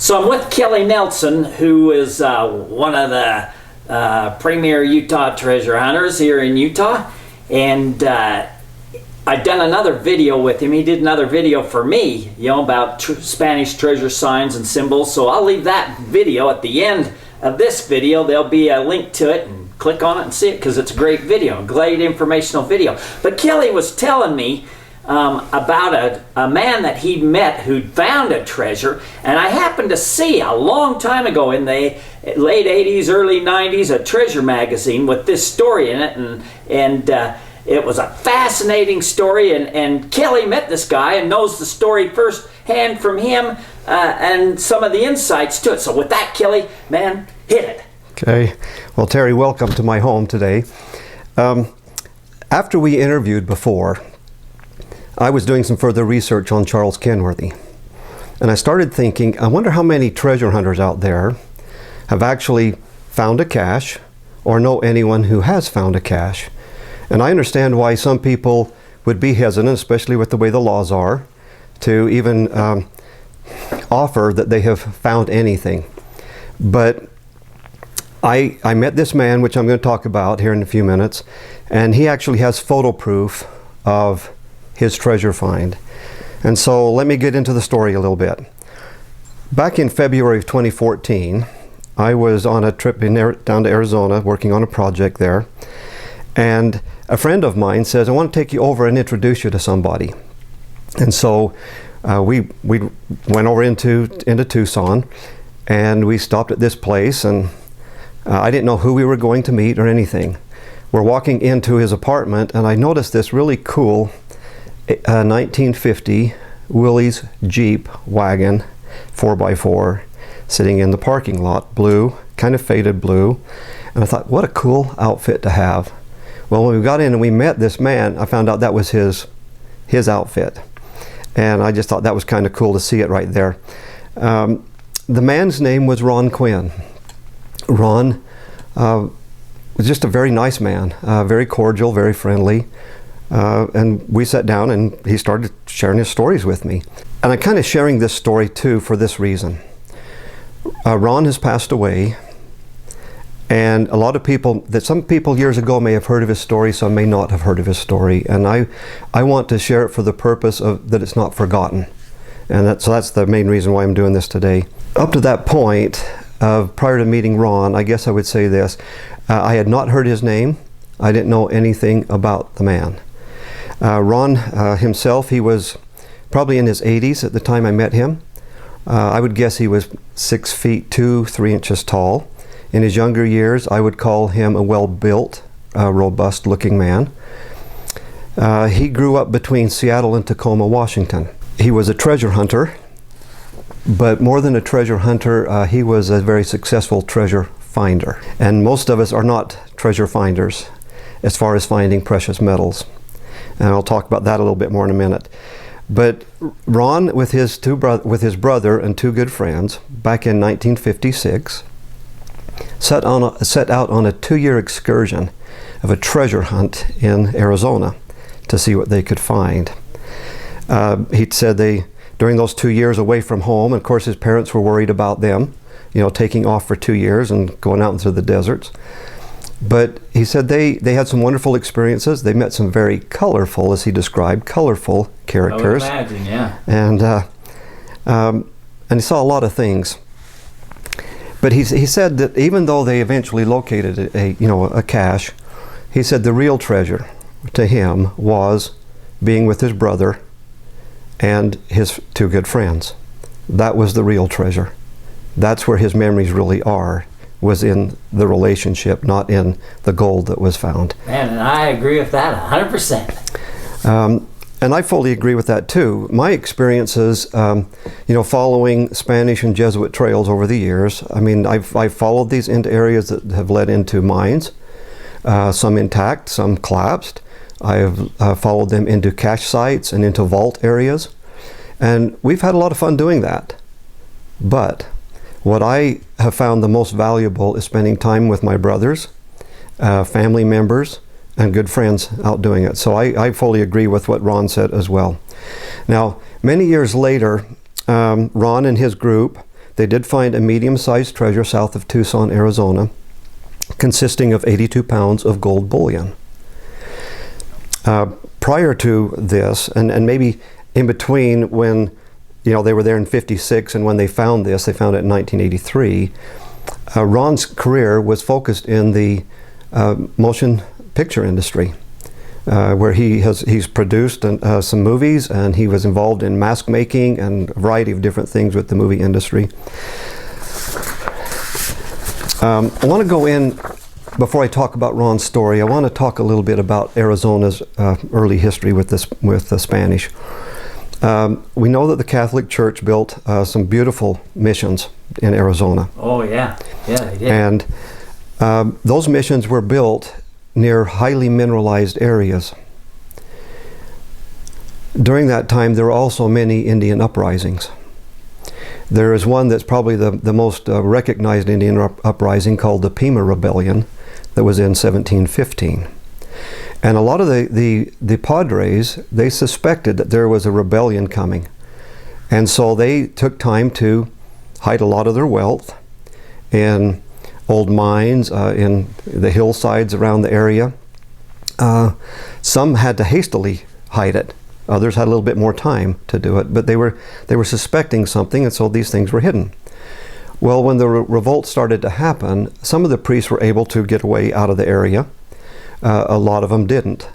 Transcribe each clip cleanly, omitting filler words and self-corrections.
So I'm with Kelly Nielson, who is one of the premier Utah treasure hunters here in Utah, and I've done another video with him. He did another video for me, you know, about Spanish treasure signs and symbols. So I'll leave that video at the end of this video. There'll be a link to it, and click on it and see it, because it's a great video, a great informational video. But Kelly was telling me about a man that he'd met who'd found a treasure, and I happened to see a long time ago in the late 80s, early 90s, a treasure magazine with this story in it, and it was a fascinating story, and Kelly met this guy and knows the story firsthand from him, and some of the insights to it. So with that, Kelly, man, hit it. Okay. Well, Terry, welcome to my home today. After we interviewed before, I was doing some further research on Charles Kenworthy, and I started thinking, I wonder how many treasure hunters out there have actually found a cache or know anyone who has found a cache. And I understand why some people would be hesitant, especially with the way the laws are, to even offer that they have found anything. But I met this man, which I'm going to talk about here in a few minutes, and he actually has photo proof of his treasure find. And so let me get into the story a little bit. Back in February of 2014, I was on a trip down to Arizona working on a project there, and a friend of mine says, I want to take you over and introduce you to somebody. And so we went over into Tucson, and we stopped at this place, and I didn't know who we were going to meet or anything. We're walking into his apartment, and I noticed this really cool 1950 Willys Jeep wagon 4x4 sitting in the parking lot, blue, kind of faded blue. And I thought, what a cool outfit to have. Well, when we got in and we met this man, I found out that was his outfit. And I just thought that was kind of cool to see it right there. The man's name was Ron Quinn. Ron was just a very nice man, very cordial, very friendly. And we sat down and he started sharing his stories with me. And I'm kind of sharing this story too for this reason. Ron has passed away, and a lot of people, some people years ago may have heard of his story, some may not have heard of his story. And I want to share it for the purpose of that it's not forgotten. And so that's the main reason why I'm doing this today. Up to that point, prior to meeting Ron, I guess I would say this, I had not heard his name. I didn't know anything about the man. Ron himself, he was probably in his 80s at the time I met him. I would guess he was 6 feet 3 inches tall. In his younger years, I would call him a well-built, robust looking man. He grew up between Seattle and Tacoma, Washington. He was a treasure hunter, but more than a treasure hunter, he was a very successful treasure finder. And most of us are not treasure finders as far as finding precious metals. And I'll talk about that a little bit more in a minute. But Ron, with his brother and two good friends, back in 1956, set out on a 2-year excursion of a treasure hunt in Arizona to see what they could find. He said during those 2 years away from home, and of course his parents were worried about them, you know, taking off for 2 years and going out into the deserts. But he said they had some wonderful experiences. They met some very colorful, as he described, colorful characters. I would imagine, yeah. And he saw a lot of things. But he said that even though they eventually located a cache, he said the real treasure to him was being with his brother and his two good friends. That was the real treasure. That's where his memories really are, was in the relationship, not in the gold that was found. Man, and I agree with that 100%. And I fully agree with that too. My experiences, following Spanish and Jesuit trails over the years, I mean, I've followed these into areas that have led into mines, some intact, some collapsed. I've followed them into cache sites and into vault areas. And we've had a lot of fun doing that. But what I have found the most valuable is spending time with my brothers, family members, and good friends out doing it. So I fully agree with what Ron said as well. Now, many years later, Ron and his group they did find a medium-sized treasure south of Tucson, Arizona, consisting of 82 pounds of gold bullion. Prior to this, and maybe in between when they were there in 56 and when they found this, they found it in 1983, Ron's career was focused in the motion picture industry, where he's produced some movies, and he was involved in mask making and a variety of different things with the movie industry. I want to go in, before I talk about Ron's story, I want to talk a little bit about Arizona's early history with the Spanish. We know that the Catholic Church built some beautiful missions in Arizona. Oh yeah, yeah, they did. And those missions were built near highly mineralized areas. During that time, there were also many Indian uprisings. There is one that's probably the most recognized Indian uprising, called the Pima Rebellion, that was in 1715. And a lot of the Padres, they suspected that there was a rebellion coming. And so they took time to hide a lot of their wealth in old mines, in the hillsides around the area. Some had to hastily hide it. Others had a little bit more time to do it, but they were suspecting something, and so these things were hidden. Well, when the revolt started to happen, some of the priests were able to get away out of the area. A lot of them didn't.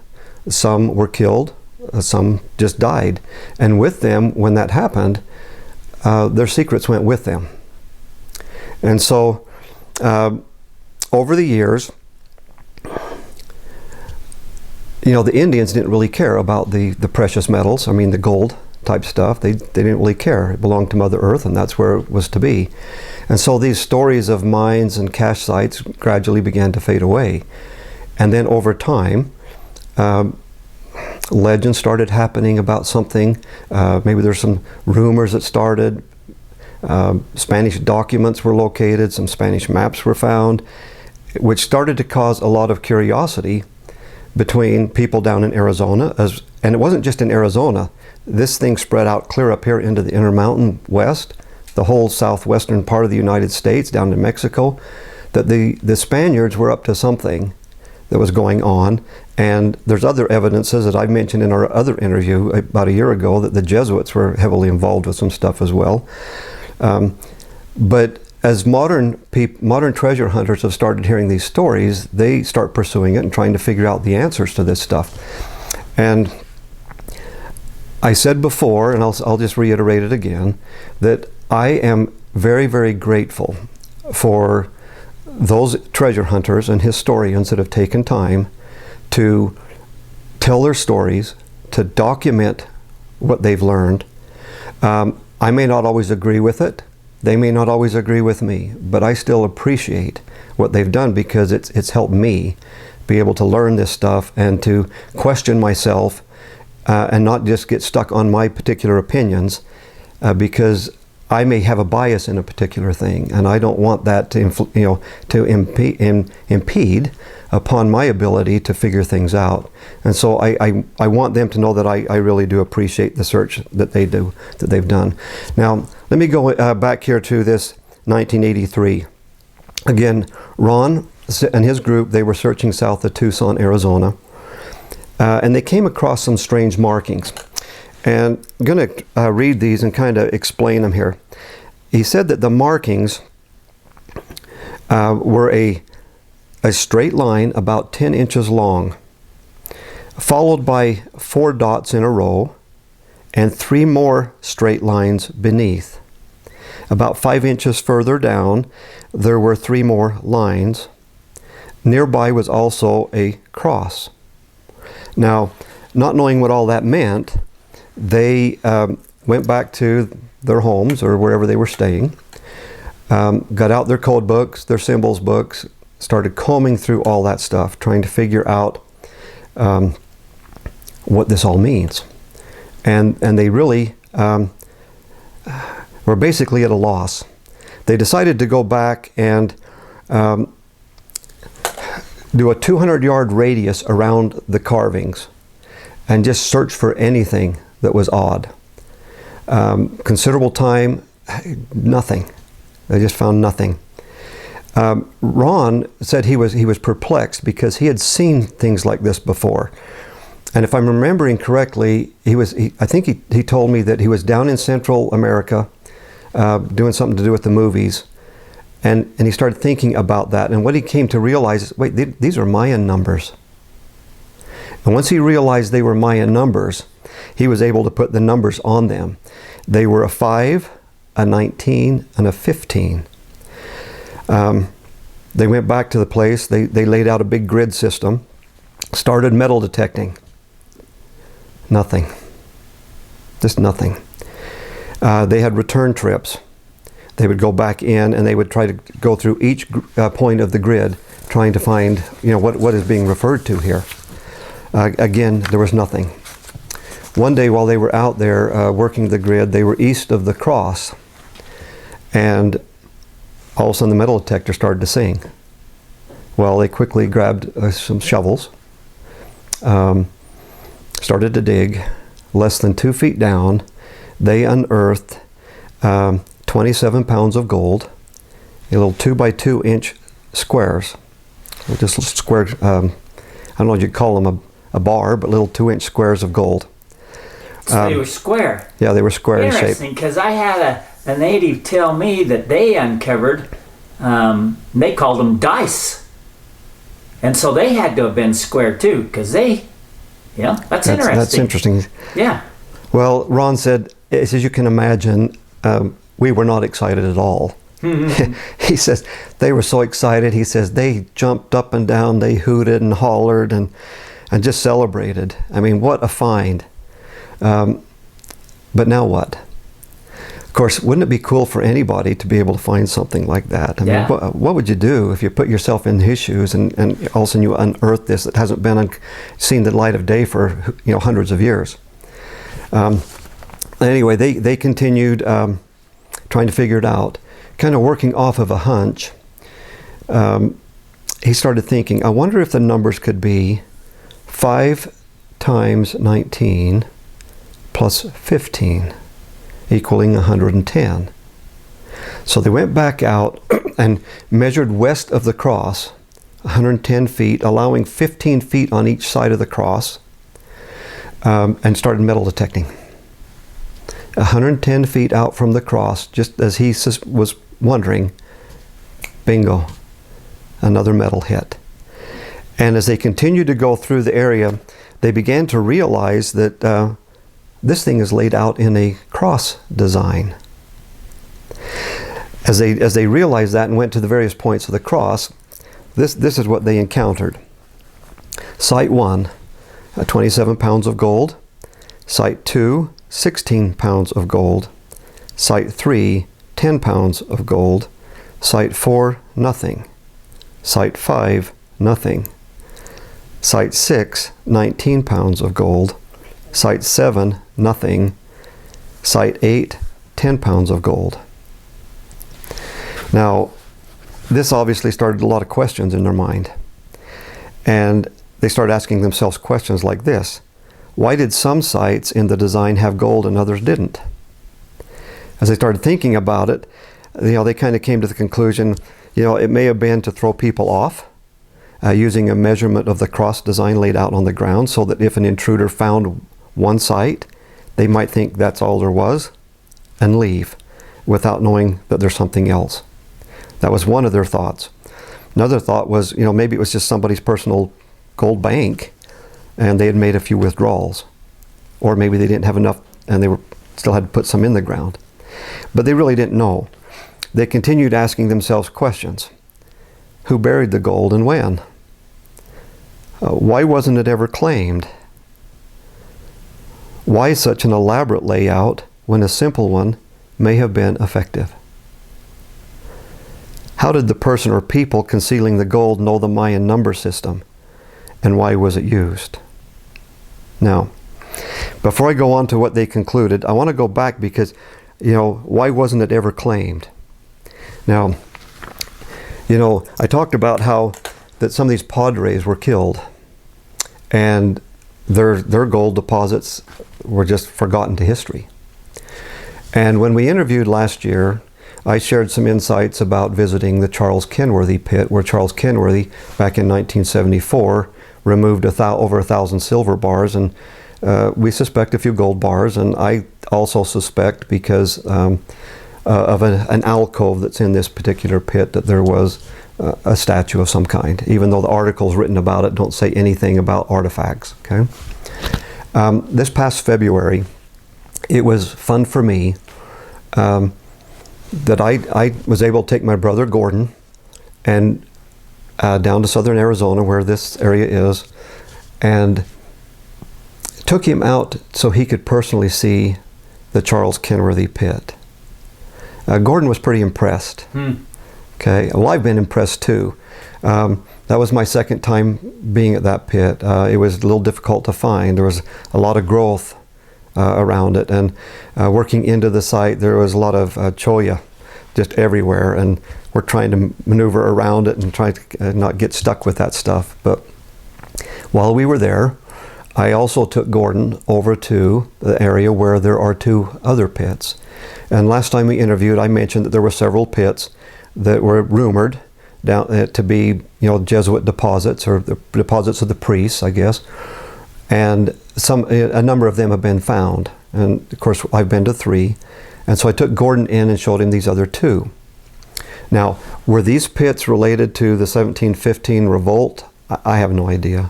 Some were killed, some just died. And with them, when that happened, their secrets went with them. And so, over the years, the Indians didn't really care about the precious metals, the gold type stuff. They didn't really care. It belonged to Mother Earth, and that's where it was to be. And so these stories of mines and cache sites gradually began to fade away. And then over time, legends started happening about something. Maybe there's some rumors that started. Spanish documents were located, some Spanish maps were found, which started to cause a lot of curiosity between people down in Arizona. And it wasn't just in Arizona. This thing spread out clear up here into the Intermountain West, the whole southwestern part of the United States, down to Mexico, that the Spaniards were up to something that was going on. And there's other evidences that I mentioned in our other interview about a year ago, that the Jesuits were heavily involved with some stuff as well. But as modern treasure hunters have started hearing these stories, they start pursuing it and trying to figure out the answers to this stuff. And I said before, and I'll just reiterate it again, that I am very, very grateful for those treasure hunters and historians that have taken time to tell their stories, to document what they've learned. I may not always agree with it. They may not always agree with me, but I still appreciate what they've done, because it's helped me be able to learn this stuff and to question myself, and not just get stuck on my particular opinions, because I may have a bias in a particular thing, and I don't want that to impede upon my ability to figure things out. And so I want them to know that I really do appreciate the search that they've done. Now, let me go back here to this 1983. Again, Ron and his group, they were searching south of Tucson, Arizona, and they came across some strange markings. And I'm going to read these and kind of explain them here. He said that the markings were a straight line about 10 inches long, followed by 4 dots in a row, and 3 more straight lines beneath. About 5 inches further down, there were 3 more lines. Nearby was also a cross. Now, not knowing what all that meant, they went back to their homes or wherever they were staying, got out their code books, their symbols books, started combing through all that stuff, trying to figure out what this all means. And they really were basically at a loss. They decided to go back and do a 200-yard radius around the carvings and just search for anything that was odd. Considerable time, nothing. They just found nothing. Ron said he was perplexed because he had seen things like this before. And if I'm remembering correctly, I think he told me that he was down in Central America doing something to do with the movies. And he started thinking about that. And what he came to realize is, wait, these are Mayan numbers. And once he realized they were Mayan numbers, he was able to put the numbers on them. They were a 5, a 19, and a 15. They went back to the place. They laid out a big grid system, started metal detecting. Nothing. Just nothing. They had return trips. They would go back in and they would try to go through each point of the grid, trying to find, what is being referred to here. Again, there was nothing. One day while they were out there working the grid, they were east of the cross, and all of a sudden the metal detector started to sing. Well, they quickly grabbed some shovels, started to dig. Less than 2 feet down, they unearthed 27 pounds of gold, a little 2 by 2 inch squares, just little square, I don't know if you'd call them a bar, but little 2-inch squares of gold. So they were square. Yeah, they were square in shape. Interesting, because I had a native tell me that they uncovered, they called them dice. And so they had to have been square too, because that's interesting. That's interesting. Yeah. Well, Ron said, as you can imagine, we were not excited at all. Mm-hmm. He says they were so excited. He says they jumped up and down, they hooted and hollered and just celebrated. I mean, what a find. But now what? Of course, wouldn't it be cool for anybody to be able to find something like that? I mean, what would you do if you put yourself in his shoes and all of a sudden you unearth this that hasn't been seen the light of day for hundreds of years? Anyway, they continued trying to figure it out, kind of working off of a hunch. He started thinking, I wonder if the numbers could be 5 times 19 plus 15, equaling 110. So they went back out and measured west of the cross, 110 feet, allowing 15 feet on each side of the cross, and started metal detecting. 110 feet out from the cross, just as he was wondering, bingo, another metal hit. And as they continued to go through the area, they began to realize that this thing is laid out in a cross design. As they realized that and went to the various points of the cross, this is what they encountered. Site 1, 27 pounds of gold. Site 2, 16 pounds of gold. Site 3, 10 pounds of gold. Site 4, nothing. Site 5, nothing. Site 6, 19 pounds of gold. Site 7, nothing. Site 8, 10 pounds of gold. Now, this obviously started a lot of questions in their mind. And they started asking themselves questions like this. Why did some sites in the design have gold and others didn't? As they started thinking about it, they kind of came to the conclusion, it may have been to throw people off, using a measurement of the cross design laid out on the ground so that if an intruder found one site, they might think that's all there was and leave without knowing that there's something else. That was one of their thoughts. Another thought was, maybe it was just somebody's personal gold bank and they had made a few withdrawals. Or maybe they didn't have enough and they still had to put some in the ground. But they really didn't know. They continued asking themselves questions. Who buried the gold and when? Why wasn't it ever claimed? Why such an elaborate layout when a simple one may have been effective? How did the person or people concealing the gold know the Mayan number system? And why was it used? Now, before I go on to what they concluded, I want to go back because, why wasn't it ever claimed? Now, I talked about how that some of these padres were killed and their gold deposits were just forgotten to history. And when we interviewed last year I shared some insights about visiting the Charles Kenworthy Pit, where Charles Kenworthy, back in 1974, removed over 1,000 silver bars, and we suspect a few gold bars, and I also suspect, because of an alcove that's in this particular pit, that there was a statue of some kind, even though the articles written about it don't say anything about artifacts. Okay. This past February, it was fun for me that I was able to take my brother Gordon and down to southern Arizona, where this area is, and took him out so he could personally see the Charles Kenworthy Pit. Gordon was pretty impressed. Okay, well, I've been impressed too. That was my second time being at that pit. It was a little difficult to find. There was a lot of growth around it, and working into the site, there was a lot of cholla just everywhere, and we're trying to maneuver around it and try to not get stuck with that stuff. But while we were there, I also took Gordon over to the area where there are 2 other pits. And last time we interviewed, I mentioned that there were several pits that were rumored down to be, Jesuit deposits, or the deposits of the priests, I guess. And a number of them have been found. And of course, I've been to 3. And so I took Gordon in and showed him these other 2. Now, were these pits related to the 1715 revolt? I have no idea.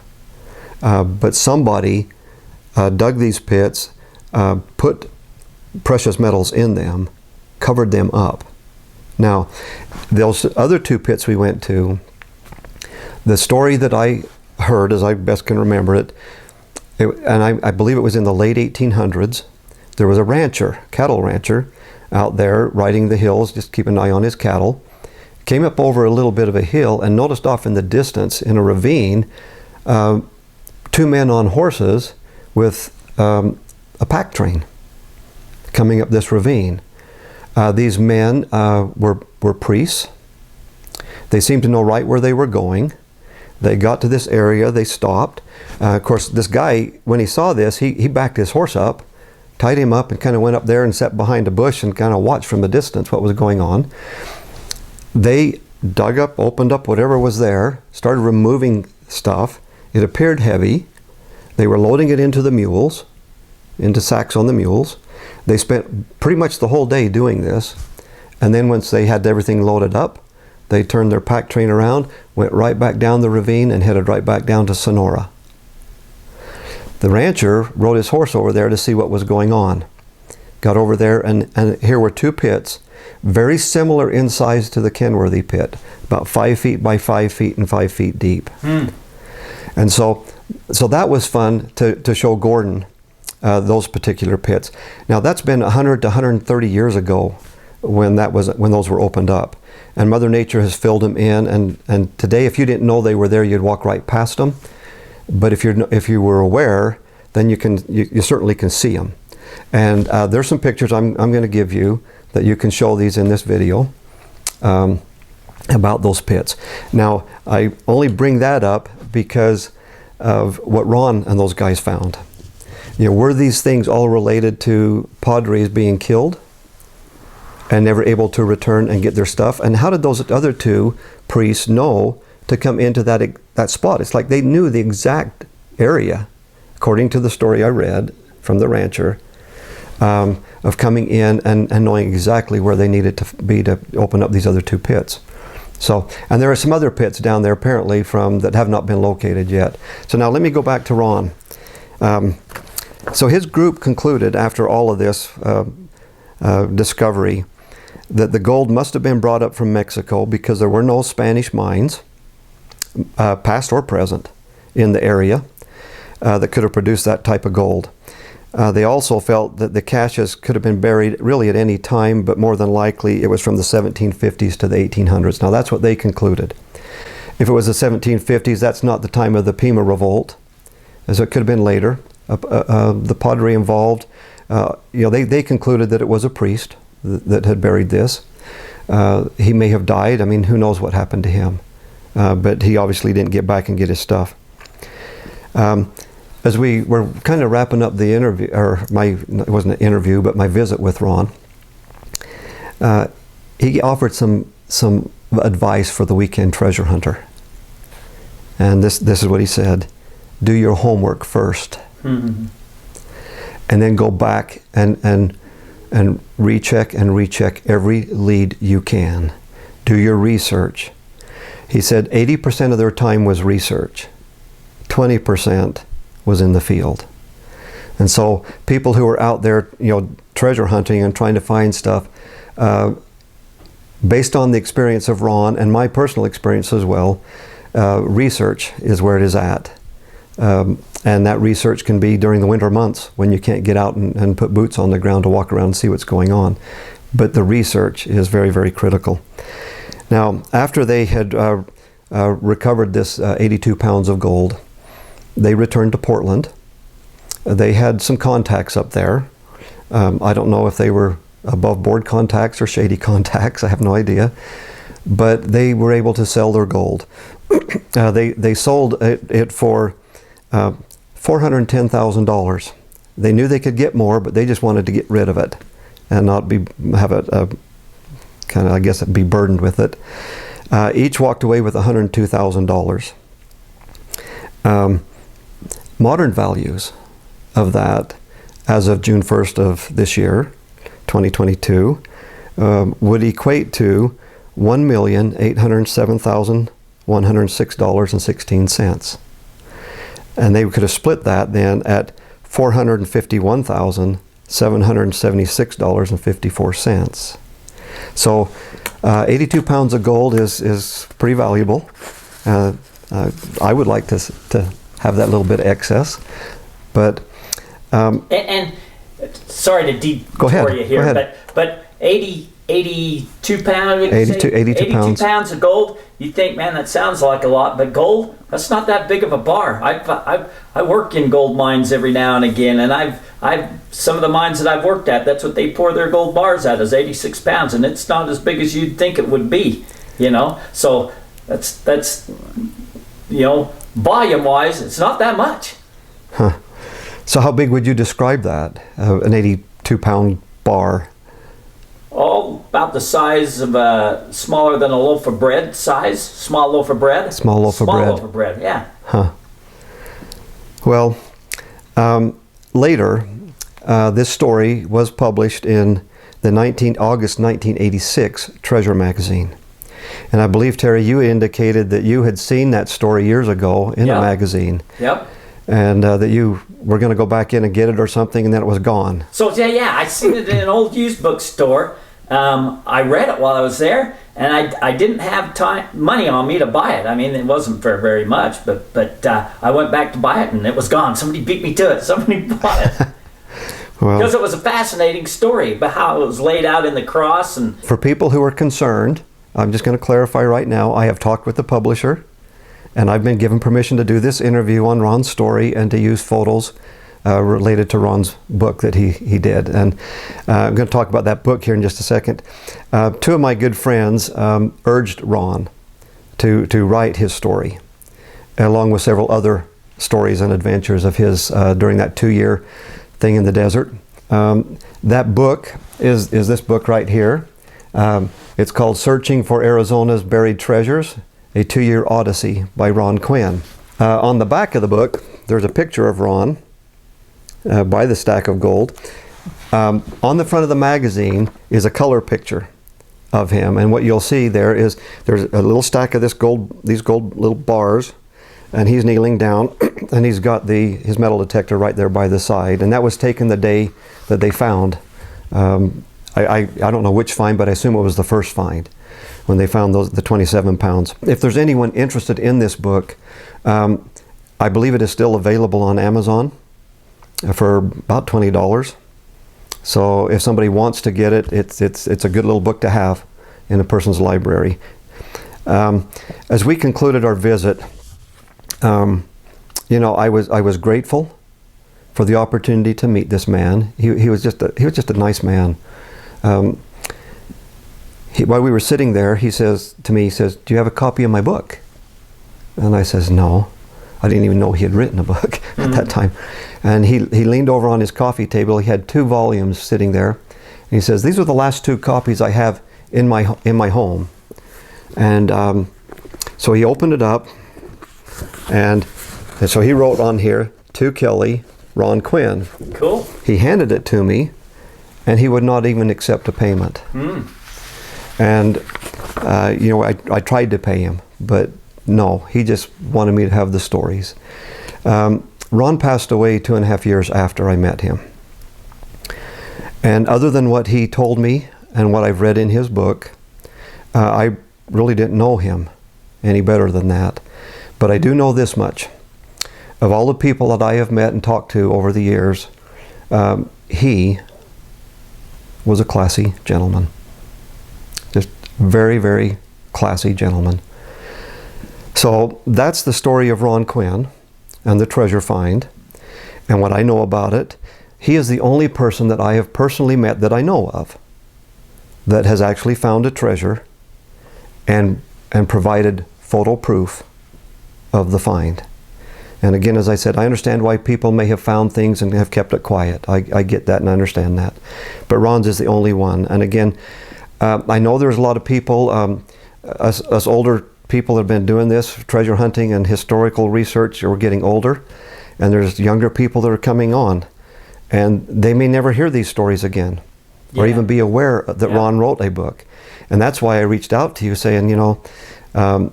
But somebody dug these pits, put precious metals in them, covered them up. Now, those other 2 pits we went to, the story that I heard, as I best can remember it, and I believe it was in the late 1800s, there was a rancher, cattle rancher, out there riding the hills, just keep an eye on his cattle, came up over a little bit of a hill and noticed off in the distance, in a ravine, 2 men on horses with a pack train coming up this ravine. These men were priests. They seemed to know right where they were going. They got to this area, they stopped. Of course, this guy, when he saw this, he backed his horse up, tied him up, and kind of went up there and sat behind a bush and kind of watched from a distance what was going on. They dug up, opened up whatever was there, started removing stuff. It appeared heavy. They were loading it into the mules, into sacks on the mules. They spent pretty much the whole day doing this. And then once they had everything loaded up, they turned their pack train around, went right back down the ravine, and headed right back down to Sonora. The rancher rode his horse over there to see what was going on. Got over there, and here were 2 pits, very similar in size to the Kenworthy Pit, about 5 feet by 5 feet and 5 feet deep. And so that was fun to show Gordon those particular pits. Now, that's been 100 to 130 years ago when those were opened up, and Mother Nature has filled them in. And today, if you didn't know they were there, you'd walk right past them. But if you were aware, then you certainly can see them. And there's some pictures I'm going to give you that you can show these in this video about those pits. Now, I only bring that up because of what Ron and those guys found. Were these things all related to Padres being killed and never able to return and get their stuff? And how did those other 2 priests know to come into that spot? It's like they knew the exact area, according to the story I read from the rancher, of coming in and knowing exactly where they needed to be to open up these other 2 pits. So, and there are some other pits down there apparently that have not been located yet. So now let me go back to Ron. So his group concluded, after all of this discovery, that the gold must have been brought up from Mexico because there were no Spanish mines, past or present, in the area that could have produced that type of gold. They also felt that the caches could have been buried really at any time, but more than likely it was from the 1750s to the 1800s. Now, that's what they concluded. If it was the 1750s, that's not the time of the Pima Revolt, as it could have been later. The padre involved, they concluded that it was a priest that had buried this. He may have died. I mean, who knows what happened to him? But he obviously didn't get back and get his stuff. As we were kind of wrapping up the interview, it wasn't an interview, but my visit with Ron, he offered some advice for the weekend treasure hunter. And this is what he said: do your homework first, and then go back and recheck every lead you can. Do your research. He said 80% of their time was research, 20% was in the field. And so people who are out there, treasure hunting and trying to find stuff, based on the experience of Ron and my personal experience as well, research is where it is at. And that research can be during the winter months when you can't get out and put boots on the ground to walk around and see what's going on. But the research is very, very critical. Now, after they had recovered this 82 pounds of gold, they returned to Portland. They had some contacts up there. I don't know if they were above board contacts or shady contacts. I have no idea. But they were able to sell their gold. They sold it for $410,000. They knew they could get more, but they just wanted to get rid of it and not be burdened with it. Each walked away with $102,000. Modern values of that, as of June 1st of this year, 2022, would equate to $1,807,106.16. And they could have split that then at $451,776.54. So 82 pounds of gold is pretty valuable. I would like to have that little bit of excess, but and sorry to detour you here, but 82 pounds. 82 pounds of gold. You think, man, that sounds like a lot, but gold, that's not that big of a bar. I work in gold mines every now and again, and I've some of the mines that I've worked at, that's what they pour their gold bars at, is 86 pounds, and it's not as big as you'd think it would be, So that's volume wise, it's not that much. Huh. So how big would you describe that? An 82 pound bar? Oh, about the size of smaller than a loaf of bread size. Small loaf of bread. Small loaf of bread, yeah. Huh. Well, later, this story was published in the August 1986 Treasure magazine. And I believe, Terry, you indicated that you had seen that story years ago in a magazine. Yep. And that you were going to go back in and get it or something, and then it was gone. So yeah, I seen it in an old used bookstore. I read it while I was there, and I didn't have money on me to buy it. I mean, it wasn't for very much, but I went back to buy it, and it was gone. Somebody beat me to it. Somebody bought it. Well, because it was a fascinating story about how it was laid out in the cross. And for people who are concerned, I'm just going to clarify right now, I have talked with the publisher, and I've been given permission to do this interview on Ron's story and to use photos related to Ron's book that he did. And I'm going to talk about that book here in just a second. Two of my good friends urged Ron to write his story, along with several other stories and adventures of his during that 2-year thing in the desert. That book is this book right here. It's called Searching for Arizona's Buried Treasures, a 2-year odyssey by Ron Quinn. On the back of the book, there's a picture of Ron by the stack of gold. On the front of the magazine is a color picture of him, and what you'll see there is there's a little stack of these gold little bars, and he's kneeling down, and he's got his metal detector right there by the side, and that was taken the day that they found. I don't know which find, but I assume it was the first find when they found the 27 pounds. If there's anyone interested in this book, I believe it is still available on Amazon for about $20. So if somebody wants to get it, it's a good little book to have in a person's library. As we concluded our visit, I was grateful for the opportunity to meet this man. He was just a nice man. While we were sitting there, he says to me, "Do you have a copy of my book?" And I says, "No." I didn't even know he had written a book at that time. And he leaned over on his coffee table. He had 2 volumes sitting there. And he says, "These are the last 2 copies I have in my home. And so he opened it up, and so he wrote on here, to Kelly, Ron Quinn. Cool. He handed it to me, and he would not even accept a payment. And you know, I tried to pay him, but no, he just wanted me to have the stories. Ron passed away 2.5 years after I met him. And other than what he told me and what I've read in his book, I really didn't know him any better than that. But I do know this much. Of all the people that I have met and talked to over the years, he was a classy gentleman. Just very, very classy gentleman. So that's the story of Ron Quinn and the treasure find. And what I know about it, he is the only person that I have personally met that I know of that has actually found a treasure and provided photo proof of the find. And again, as I said, I understand why people may have found things and have kept it quiet. I get that and I understand that. But Ron's is the only one. And again, I know there's a lot of people, us older people that have been doing this, treasure hunting and historical research, are getting older. And there's younger people that are coming on. And they may never hear these stories again, or even be aware that Ron wrote a book. And that's why I reached out to you saying, you know,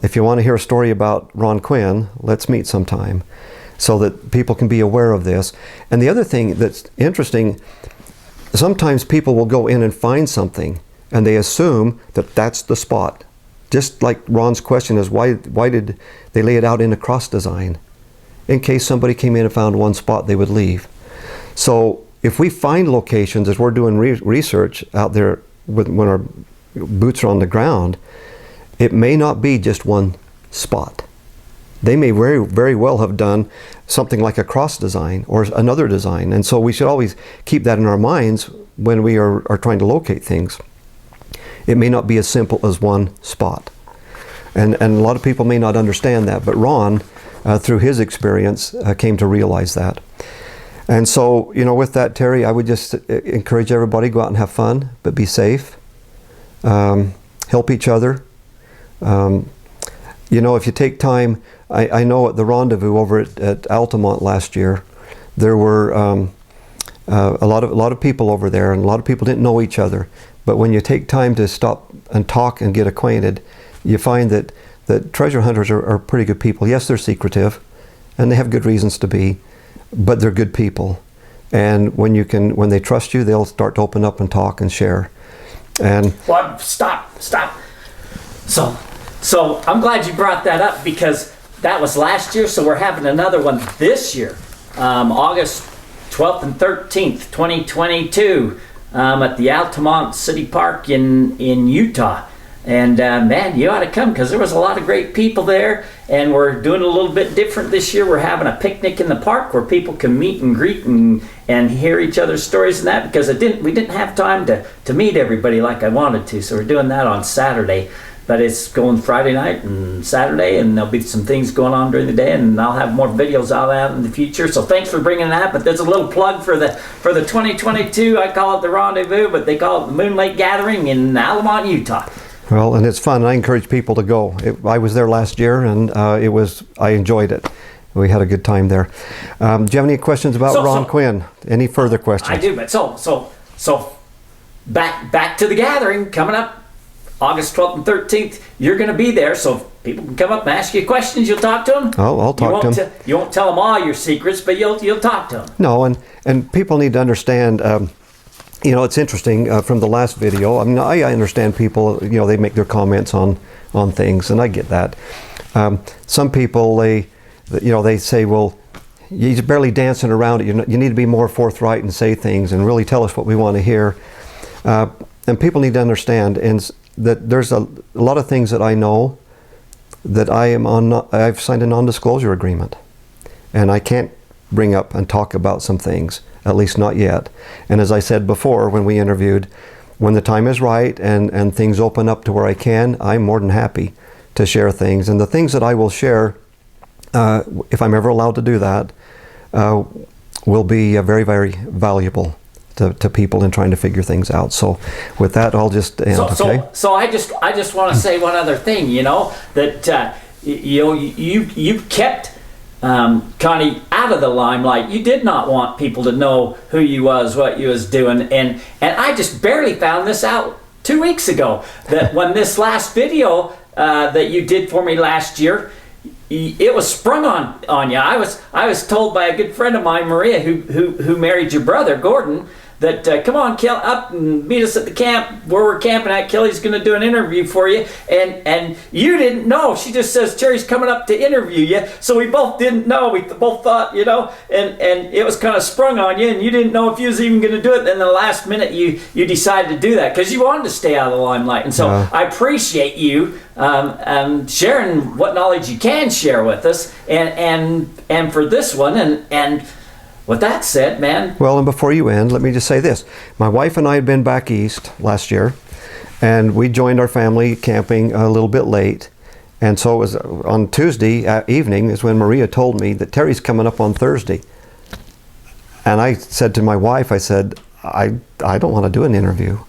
if you want to hear a story about Ron Quinn, let's meet sometime so that people can be aware of this. And the other thing that's interesting, sometimes people will go in and find something and they assume that that's the spot. Just like Ron's question is, why did they lay it out in a cross design? In case somebody came in and found one spot, they would leave. So if we find locations, as we're doing research out there when our boots are on the ground, it may not be just one spot. They may very, very well have done something like a cross design or another design. And so we should always keep that in our minds when we are trying to locate things. It may not be as simple as one spot. And a lot of people may not understand that, but Ron, through his experience, came to realize that. And so, you know, with that, Terry, I would just encourage everybody, go out and have fun, but be safe. Help each other. You know, if you take time, I know at the rendezvous over at Altamont last year, there were a lot of people over there, and a lot of people didn't know each other. But when you take time to stop and talk and get acquainted, you find that treasure hunters are pretty good people. Yes, they're secretive, and they have good reasons to be, but they're good people. And when they trust you, they'll start to open up and talk and share. And well, stop. So I'm glad you brought that up, because that was last year, so we're having another one this year, August 12th and 13th, 2022, at the Altamont City Park in Utah. And man, you ought to come, because there was a lot of great people there, and we're doing a little bit different this year. We're having a picnic in the park where people can meet and greet and hear each other's stories and that, because we didn't have time to meet everybody like I wanted to, so we're doing that on Saturday. But it's going Friday night and Saturday, and there'll be some things going on during the day, and I'll have more videos out of that in the future. So thanks for bringing that. But there's a little plug for the 2022. I call it the Rendezvous, but they call it the Moonlight Gathering in Altamont, Utah. Well, and it's fun. I encourage people to go. I was there last year, and I enjoyed it. We had a good time there. Do you have any questions about Ron Quinn? Any further questions? I do, but so back to the gathering coming up. August 12th and 13th, you're going to be there, so people can come up and ask you questions. You'll talk to them. I'll talk to them. You won't tell them all your secrets, but you'll talk to them. No, and people need to understand. You know, it's interesting from the last video. I mean, I understand people. You know, they make their comments on things, and I get that. Some people, they say, well, you're barely dancing around it. You need to be more forthright and say things and really tell us what we want to hear. And people need to understand that there's a lot of things that I know that I've signed a non-disclosure agreement, and I can't bring up and talk about some things, at least not yet. And as I said before when we interviewed, when the time is right and things open up to where I can, I'm more than happy to share things. And the things that I will share, if I'm ever allowed to do that, will be very, very valuable to people and trying to figure things out. So with that, I'll just end. So I just want to say one other thing, that you kept Connie out of the limelight. You did not want people to know who you was, what you was doing, and I just barely found this out 2 weeks ago, that when this last video that you did for me last year, it was sprung on you. I was told by a good friend of mine, Maria, who married your brother, Gordon, that come on, Kelly, up and meet us at the camp where we're camping at. Kelly's going to do an interview for you, and you didn't know. She just says Terry's coming up to interview you. So we both didn't know. We both thought, and it was kind of sprung on you, and you didn't know if you was even going to do it. Then the last minute you decided to do that because you wanted to stay out of the limelight. And so I appreciate you sharing what knowledge you can share with us, and for this one, and with that said, man. Well, and before you end, let me just say this. My wife and I had been back east last year, and we joined our family camping a little bit late. And so it was on Tuesday evening is when Maria told me that Terry's coming up on Thursday. And I said to my wife, I said, I don't want to do an interview.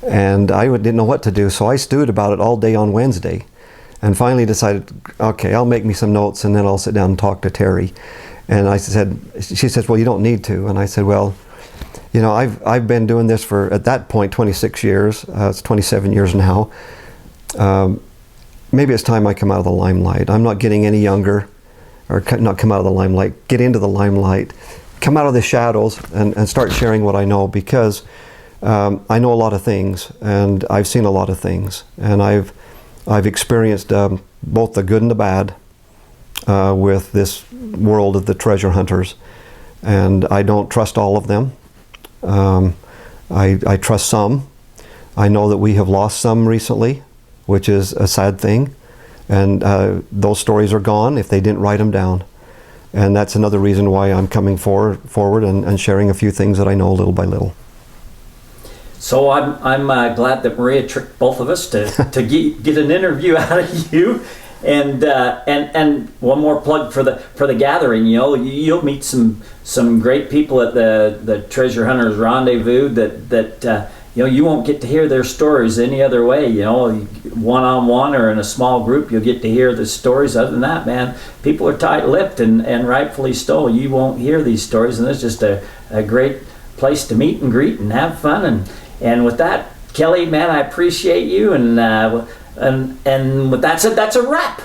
And I didn't know what to do, so I stewed about it all day on Wednesday. And finally decided, okay, I'll make me some notes and then I'll sit down and talk to Terry. And she says, well, you don't need to. And I said, well, I've been doing this for, at that point, 26 years. It's 27 years now. Maybe it's time I come out of the limelight. I'm not getting any younger, or not come out of the limelight, get into the limelight, come out of the shadows and start sharing what I know, because I know a lot of things and I've seen a lot of things. And I've experienced both the good and the bad with this world of the treasure hunters, and I don't trust all of them. I trust some. I know that we have lost some recently, which is a sad thing, and those stories are gone if they didn't write them down. And that's another reason why I'm coming forward and sharing a few things that I know little by little. So I'm glad that Maria tricked both of us to get an interview out of you. And one more plug for the gathering. You'll meet some great people at the Treasure Hunters Rendezvous that you won't get to hear their stories any other way. One-on-one or in a small group, you'll get to hear the stories. Other than that, man, people are tight-lipped and rightfully so. You won't hear these stories, and it's just a great place to meet and greet and have fun. And with that, Kelly, man, I appreciate you, and with that said, that's a wrap.